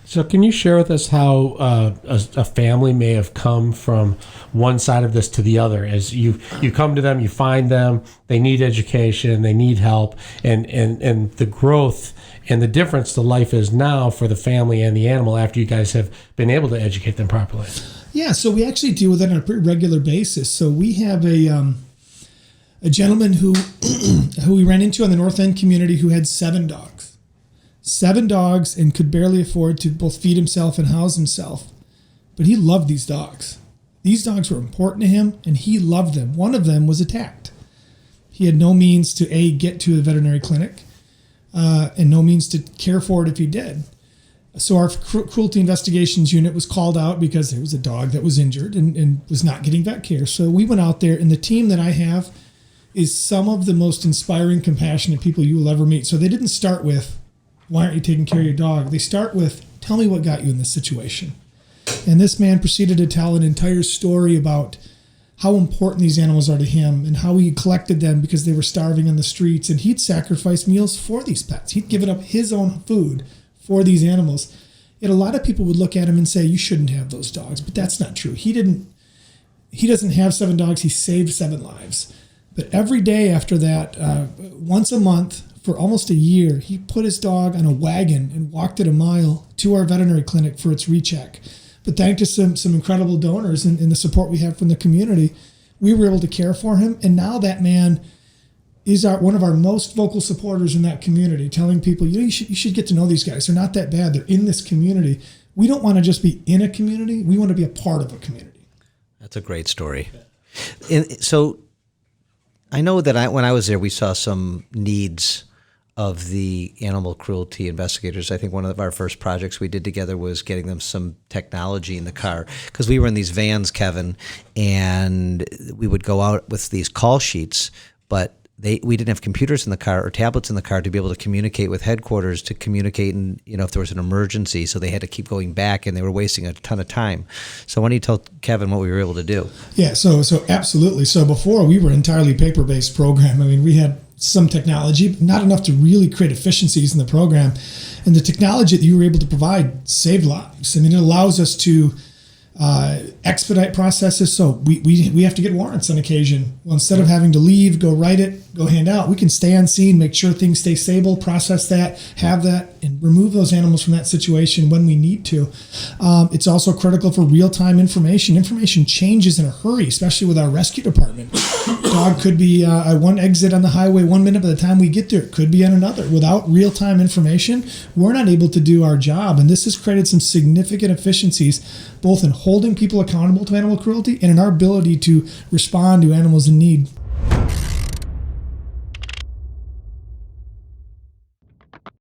So can you share with us how a family may have come from one side of this to the other? As you come to them, you find them, they need education, they need help, and the growth and the difference to life is now for the family and the animal after you guys have been able to educate them properly. Yeah, so we actually deal with it on a pretty regular basis. So we have a gentleman who we ran into in the North End community who had 7 dogs. 7 dogs and could barely afford to both feed himself and house himself. But he loved these dogs. These dogs were important to him, and he loved them. One of them was attacked. He had no means to, get to a veterinary clinic, and no means to care for it if he did. So our cruelty investigations unit was called out because there was a dog that was injured and was not getting vet care. So we went out there, and the team that I have is some of the most inspiring, compassionate people you will ever meet. So they didn't start with, why aren't you taking care of your dog? They start with, tell me what got you in this situation. And this man proceeded to tell an entire story about how important these animals are to him and how he collected them because they were starving on the streets. And he'd sacrifice meals for these pets. He'd given up his own food for these animals. Yet a lot of people would look at him and say, you shouldn't have those dogs. But that's not true. He doesn't have 7 dogs. He saved 7 lives. But every day after that, once a month, for almost a year, he put his dog on a wagon and walked it a mile to our veterinary clinic for its recheck. But thanks to some incredible donors and the support we have from the community, we were able to care for him. And now that man is one of our most vocal supporters in that community, telling people, you should get to know these guys. They're not that bad. They're in this community. We don't want to just be in a community. We want to be a part of a community. That's a great story. So I know that when I was there, we saw some needs of the animal cruelty investigators. I think one of our first projects we did together was getting them some technology in the car, because we were in these vans, Kevin, and we would go out with these call sheets, but we didn't have computers in the car or tablets in the car to be able to communicate with headquarters, to communicate, and if there was an emergency. So they had to keep going back, and they were wasting a ton of time. So why don't you tell Kevin what we were able to do? Yeah, so absolutely. So before, we were entirely paper-based program. I mean, we had some technology, but not enough to really create efficiencies in the program. And the technology that you were able to provide saved lives. I mean, it allows us to expedite processes. So we have to get warrants on occasion. Well, instead of having to leave, go write it, go hand out, we can stay on scene, make sure things stay stable, process that, have that, and remove those animals from that situation when we need to. It's also critical for real-time information. Information changes in a hurry, especially with our rescue department. Dog could be at one exit on the highway 1 minute. By the time we get there, it could be on another. Without real-time information, we're not able to do our job. And this has created some significant efficiencies, both in holding people accountable to animal cruelty and in our ability to respond to animals in need.